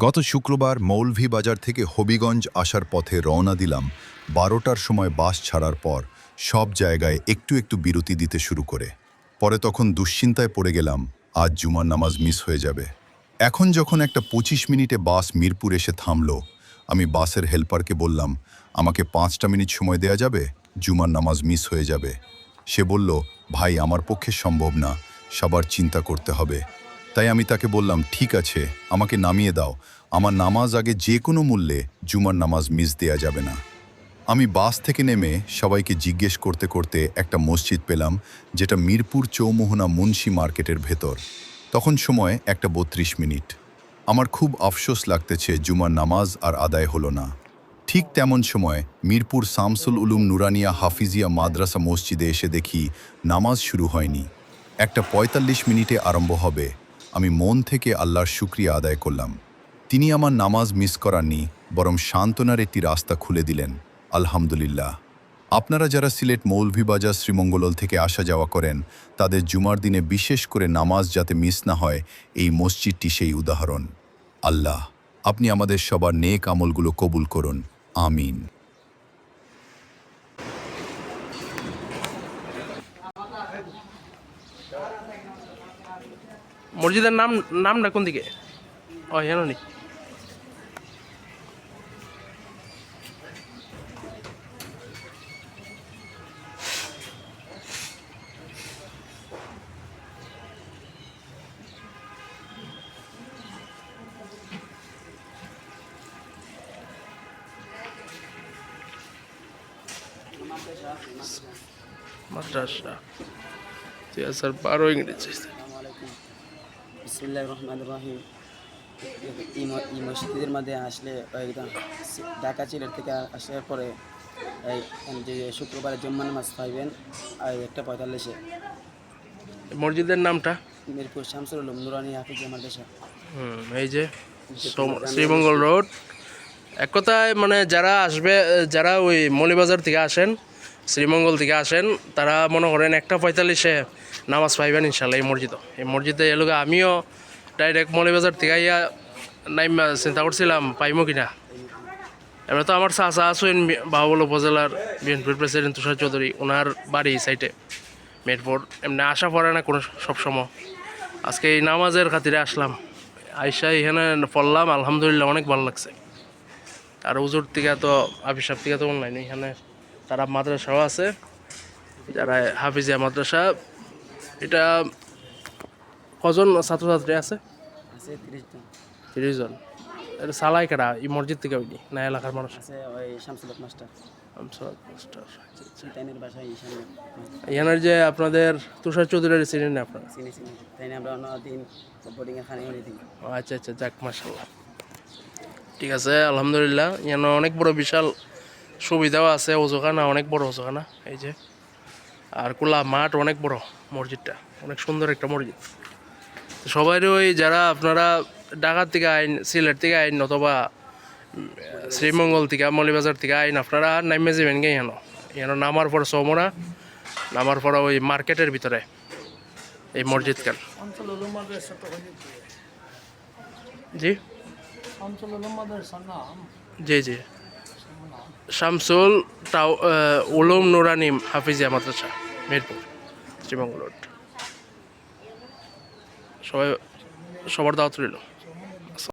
গত শুক্রবার মৌলভীবাজার থেকে হবিগঞ্জ আসার পথে রওনা দিলাম। 12টার সময় বাস ছাড়ার পর সব জায়গায় একটু একটু বিরতি দিতে শুরু করে। পরে তখন দুশ্চিন্তায় পড়ে গেলাম, আজ জুমার নামাজ মিস হয়ে যাবে। এখন যখন একটা 25 মিনিটে বাস মিরপুর এসে থামল, আমি বাসের হেল্পারকে বললাম, আমাকে 5টা মিনিট সময় দেয়া যাবে, জুমার নামাজ মিস হয়ে যাবে। সে বলল, ভাই আমার পক্ষে সম্ভব না, সবার চিন্তা করতে হবে। তাই আমি তাকে বললাম, ঠিক আছে, আমাকে নামিয়ে দাও, আমার নামাজ আগে যে কোনো মূল্যে জুমার নামাজ মিস দেয়া যাবে না। আমি বাস থেকে নেমে সবাইকে জিজ্ঞেস করতে করতে একটা মসজিদ পেলাম, যেটা মিরপুর চৌমোহনা মুন্সি মার্কেটের ভেতর। তখন সময় 1:32 মিনিট। আমার খুব আফসোস লাগতেছে জুমার নামাজ আর আদায় হলো না। ঠিক তেমন সময় মিরপুর শামসুল উলুম নুরানিয়া হাফিজিয়া মাদ্রাসা মসজিদে এসে দেখি নামাজ শুরু হয়নি। 1:45 মিনিটে আরম্ভ হবে। আমি মন থেকে আল্লাহর শুকরিয়া আদায় করলাম। তিনি আমার নামাজ মিস করাননি, বরং সান্ত্বনার একটি রাস্তা খুলে দিলেন। আলহামদুলিল্লাহ। আপনারা যারা সিলেট মৌলভীবাজার শ্রীমঙ্গল থেকে আসা যাওয়া করেন, তাদের জুমার দিনে বিশেষ করে নামাজ যাতে মিস না হয়, এই মসজিদটি সেই উদাহরণ। আল্লাহ, আপনি আমাদের সবার নেক আমলগুলো কবুল করুন, আমিন। মসজিদের নামটা কোন দিকে? ও জানো নি। মাদ্রাসা 2012 ইংরেজি। বিসমিল্লাহির রহমানির রহিম। এই মসজিদের মধ্যে আসলে একদম ঢাকা সিলেট থেকে আসার পরে এই যে শুক্রবারে জুম্মা নামাজ পাইবেন আর 1:45-এ। মসজিদের নামটা মিরপুর শামসুল উলুম নুরানি হাফিজিয়া মাদ্রাসা। এই যে শ্রীমঙ্গল রোড। এক কথায় মানে যারা আসবে, যারা ওই মৌলভীবাজার থেকে আসেন, শ্রীমঙ্গল থেকে আসেন, তারা মনে করেন 1:45-এ নামাজ পাইবেন ইনশাল্লাহ এই মসজিদও। এই মসজিদে এলাকা আমিও ডাইরেক্ট মৌলভীবাজার থেকে আইয়া নাইমা চিন্তা করছিলাম পাইমো কিনা। এবার তো আমার চাচা আছেন বাহুবল উপজেলার বিএনপির প্রেসিডেন্ট তুষার চৌধুরী, ওনার বাড়ি সাইটে মেটপোর। এমনি আসা পড়ে না কোনো সবসময়। আজকে এই নামাজের খাতিরে আসলাম, আইসা এখানে পড়লাম, আলহামদুলিল্লাহ অনেক ভালো লাগছে। আর হুজুর থেকে তো আবির থেকে তো অনলাইন, এখানে তারা মাদ্রাসাও আছে, যারা হাফিজিয়া মাদ্রাসা। এটা কজন ছাত্রছাত্রী আছে? 30 জন। এটা সালাই কারা এই মসজিদ থেকে হয়নি না এলাকার মানুষ আছে? ওই শামসুল মাস্টার। তাইনের বাসায় এখানের যে আপনাদের তুষার চৌধুরী চিনেন না আপনারা? চিনি তাই না, আমরা অন্যদিন বোর্ডিংয়ে খানি হয়ে দিই। আচ্ছা আচ্ছা, যাক মাশাআল্লাহ, ঠিক আছে আলহামদুলিল্লাহ। এখানে অনেক বড় বিশাল সুবিধাও আছে, ওজোখানা অনেক বড় ওজোখানা এই যে, আর খোলা মাঠ অনেক বড়। মসজিদটা অনেক সুন্দর একটা মসজিদ। সবাই ওই যারা আপনারা ঢাকা থেকে আইন, সিলেট থেকে আইন, অথবা শ্রীমঙ্গল থেকে মৌলভীবাজার থেকে আইন, আপনারা নামে যাবেন গে এখানে নামার পর চৌমোড়া, নামার পর ওই মার্কেটের ভিতরে এই মসজিদখান। জি জি জি, শামসুল উলুম নুরানি হাফিজিয়া মাদ্রাসা, মিরপুর, শ্রীমঙ্গল রোড। সবাই সবার দাওয়াত রইল।